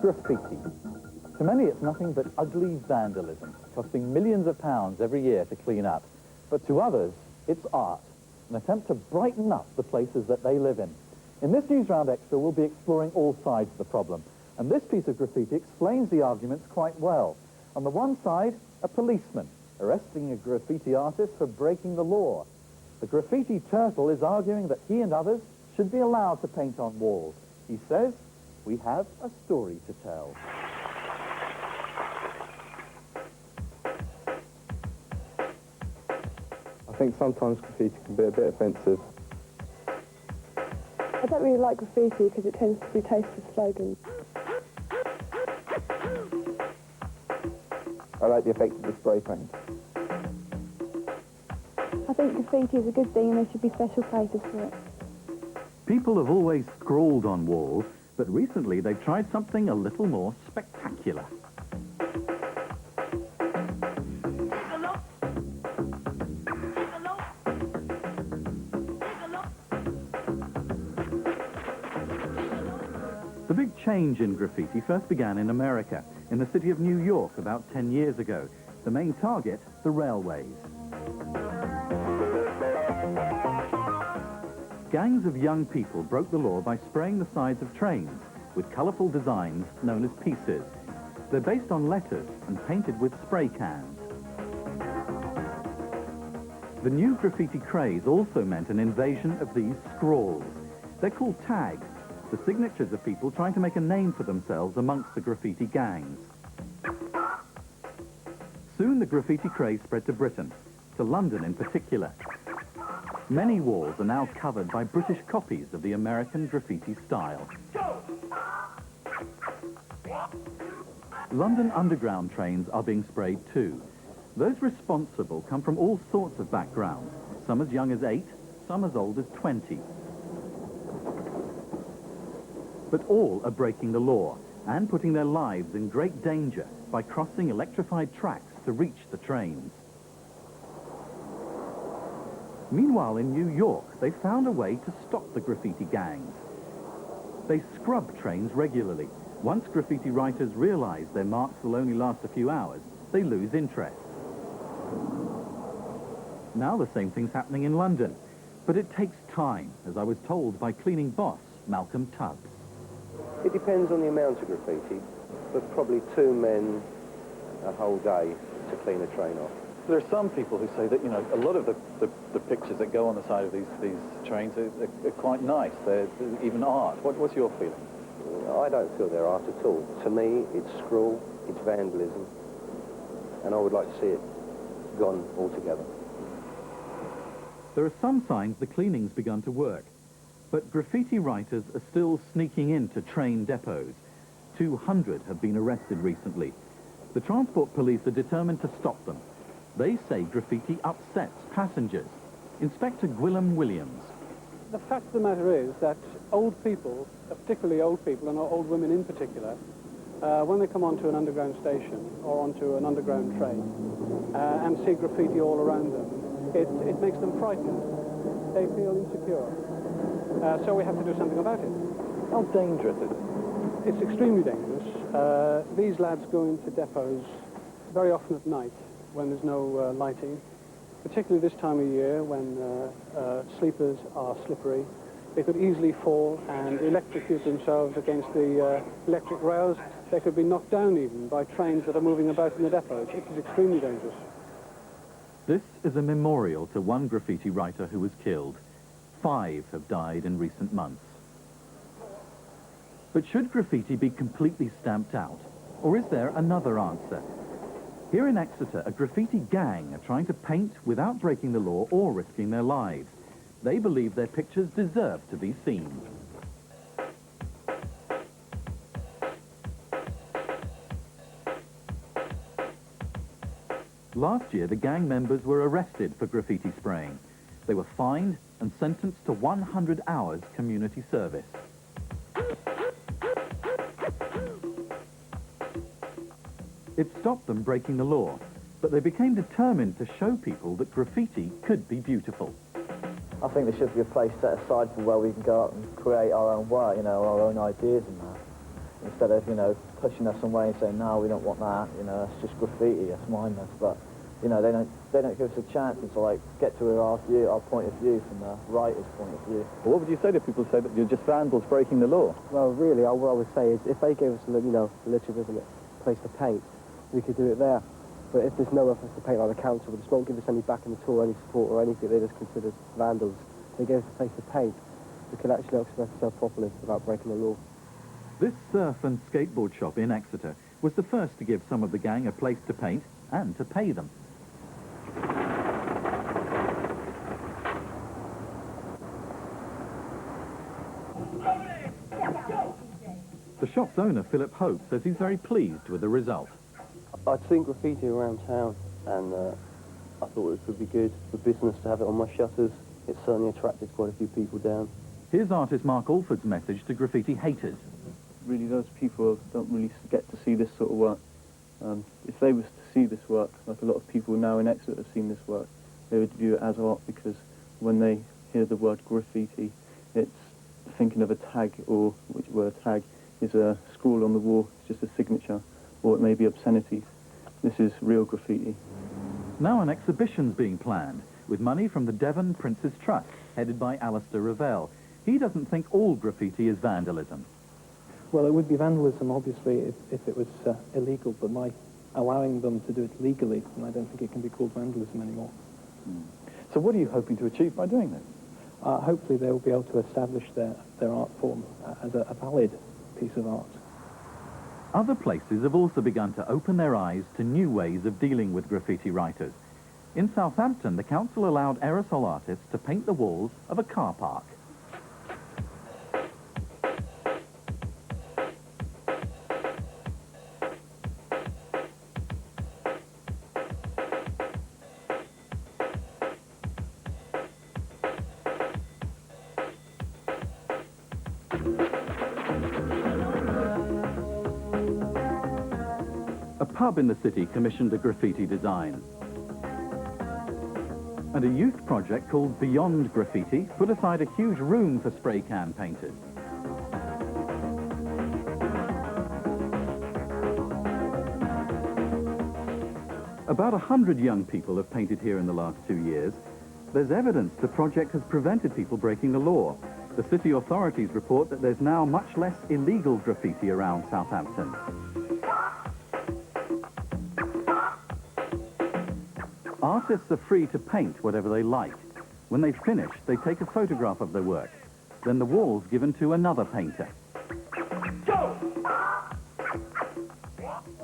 Graffiti. To many, it's nothing but ugly vandalism, costing millions of pounds every year to clean up. But to others, it's art, an attempt to brighten up the places that they live in. In this Newsround Extra, we'll be exploring all sides of the problem. And this piece of graffiti explains the arguments quite well. On the one side, a policeman arresting a graffiti artist for breaking the law. The graffiti turtle is arguing that he and others should be allowed to paint on walls. He says, we have a story to tell. I think sometimes graffiti can be a bit offensive. I don't really like graffiti because it tends to be tasteless slogans. I like the effect of the spray paint. I think graffiti is a good thing and there should be special places for it. People have always scrawled on walls, but recently they've tried something a little more spectacular. The big change in graffiti first began in America, in the city of New York about 10 years ago. The main target, the railways. Gangs of young people broke the law by spraying the sides of trains with colourful designs known as pieces. They're based on letters and painted with spray cans. The new graffiti craze also meant an invasion of these scrawls. They're called tags, the signatures of people trying to make a name for themselves amongst the graffiti gangs. Soon the graffiti craze spread to Britain, to London in particular. Many walls are now covered by British copies of the American graffiti style. London Underground trains are being sprayed too. Those responsible come from all sorts of backgrounds, some as young as 8, some as old as 20. But all are breaking the law and putting their lives in great danger by crossing electrified tracks to reach the trains. Meanwhile, in New York, they found a way to stop the graffiti gangs. They scrub trains regularly. Once graffiti writers realize their marks will only last a few hours, they lose interest. Now the same thing's happening in London. But it takes time, as I was told by cleaning boss Malcolm Tubbs. It depends on the amount of graffiti, but probably 2 men a whole day to clean a train off. There are some people who say that, you know, a lot of the pictures that go on the side of these trains are quite nice. They're even art. What's your feeling? I don't feel they're art at all. To me, it's scrawl, it's vandalism, and I would like to see it gone altogether. There are some signs the cleaning's begun to work, but graffiti writers are still sneaking into train depots. 200 have been arrested recently. The transport police are determined to stop them. They say graffiti upsets passengers. Inspector Gwilym Williams. The fact of the matter is that old people, particularly old people and old women in particular, when they come onto an underground station or onto an underground train and see graffiti all around them, it makes them frightened. They feel insecure. So we have to do something about it. How dangerous is it? It's extremely dangerous. These lads go into depots very often at night when there's no lighting, particularly this time of year when sleepers are slippery. They could easily fall and electrocute themselves against the electric rails. They could be knocked down even by trains that are moving about in the depots. It is extremely dangerous. This is a memorial to one graffiti writer who was killed. 5 have died in recent months. But should graffiti be completely stamped out? Or is there another answer? Here in Exeter, a graffiti gang are trying to paint without breaking the law or risking their lives. They believe their pictures deserve to be seen. Last year, the gang members were arrested for graffiti spraying. They were fined and sentenced to 100 hours community service. It stopped them breaking the law, but they became determined to show people that graffiti could be beautiful. I think there should be a place set aside for where we can go out and create our own work, you know, our own ideas and that. instead of, you know, pushing us away and saying, no, we don't want that, you know, that's just graffiti, that's mindless. But, you know, they don't give us a chance to, like, get to our point of view from the writer's point of view. Well, what would you say to people who say that you're just vandals breaking the law? Well, really, what I would say is if they gave us, you know, a little bit of a place to paint, we could do it there. But if there's nowhere for us to paint, like the council, they just won't give us any backing at all, any support or anything, they just consider us vandals. If they gave us a place to paint, we could actually express ourselves properly without breaking the law. This surf and skateboard shop in Exeter was the first to give some of the gang a place to paint and to pay them. The shop's owner, Philip Hope, says he's very pleased with the result. I'd seen graffiti around town, and I thought it would be good for business to have it on my shutters. It certainly attracted quite a few people down. Here's artist Mark Alford's message to graffiti haters. Really, those people don't really get to see this sort of work. If they was to see this work, like a lot of people now in Exeter have seen this work, they would view it as art, because when they hear the word graffiti, it's thinking of a tag, or which word tag is a scrawl on the wall, it's just a signature, or it may be obscenities. This is real graffiti. Now an exhibition's being planned, with money from the Devon Prince's Trust, headed by Alistair Ravel. He doesn't think all graffiti is vandalism. Well, it would be vandalism, obviously, if it was illegal, but by allowing them to do it legally, and I don't think it can be called vandalism anymore. So what are you hoping to achieve by doing this? Hopefully they will be able to establish their art form as a valid piece of art. Other places have also begun to open their eyes to new ways of dealing with graffiti writers. In Southampton, the council allowed aerosol artists to paint the walls of a car park. A pub in the city commissioned a graffiti design. And a youth project called Beyond Graffiti put aside a huge room for spray can painters. About 100 young people have painted here in the last 2 years. There's evidence the project has prevented people breaking the law. The city authorities report that there's now much less illegal graffiti around Southampton. Artists are free to paint whatever they like. When they've finished, they take a photograph of their work. Then the wall's given to another painter.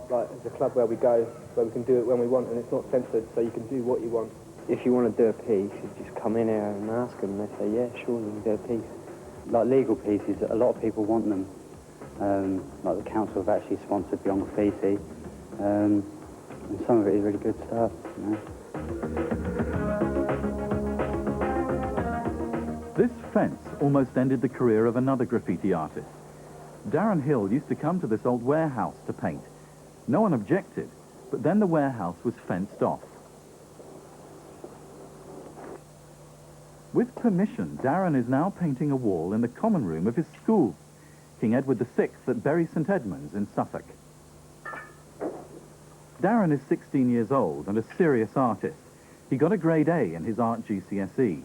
Like, it's a club where we go, where we can do it when we want, and it's not censored, so you can do what you want. If you want to do a piece, you just come in here and ask them, and they say, yeah, sure, we can do a piece. Like legal pieces, a lot of people want them. Like the council have actually sponsored Beyond Graffiti, and some of it is really good stuff, you know. This fence almost ended the career of another graffiti artist. Darren Hill used to come to this old warehouse to paint. No one objected, but then the warehouse was fenced off. With permission, Darren is now painting a wall in the common room of his school, King Edward VI at Bury St Edmunds in Suffolk. Darren is 16 years old and a serious artist. He got a grade A in his art GCSE.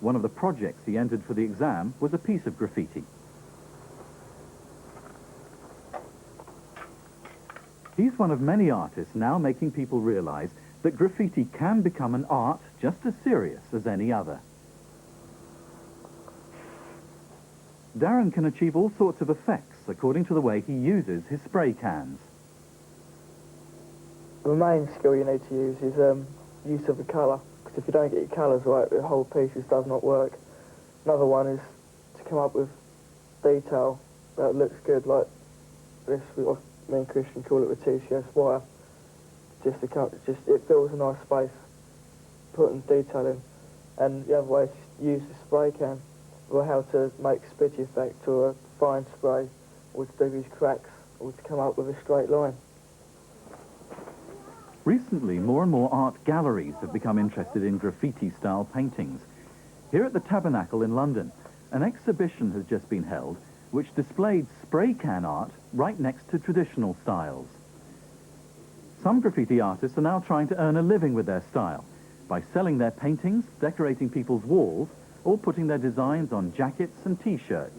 One of the projects he entered for the exam was a piece of graffiti. He's one of many artists now making people realize that graffiti can become an art just as serious as any other. Darren can achieve all sorts of effects according to the way he uses his spray cans. The main skill you need to use is use of the colour, because if you don't get your colours right, the whole piece just does not work. Another one is to come up with detail that looks good, like this. Me and Christian call it with TCS wire. It fills a nice space, putting detail in. And the other way is to use the spray can, or how to make spitty effect, or a fine spray, or to do these cracks, or to come up with a straight line. Recently, more and more art galleries have become interested in graffiti-style paintings. Here at the Tabernacle in London, an exhibition has just been held which displayed spray can art right next to traditional styles. Some graffiti artists are now trying to earn a living with their style by selling their paintings, decorating people's walls, or putting their designs on jackets and T-shirts.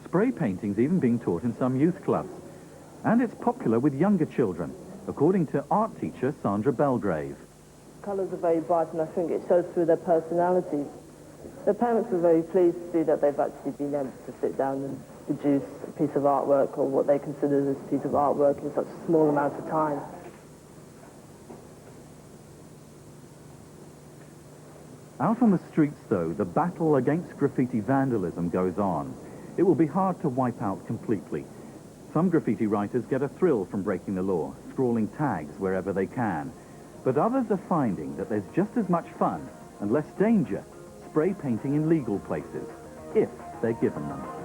Spray painting's even being taught in some youth clubs, and it's popular with younger children, according to art teacher Sandra Belgrave. Colours are very bright, and I think it shows through their personalities. The parents were very pleased to see that they've actually been able to sit down and produce a piece of artwork, or what they consider as a piece of artwork, in such a small amount of time. Out on the streets, though, the battle against graffiti vandalism goes on. It will be hard to wipe out completely. Some graffiti writers get a thrill from breaking the law, scrawling tags wherever they can. But others are finding that there's just as much fun and less danger spray painting in legal places, if they're given them.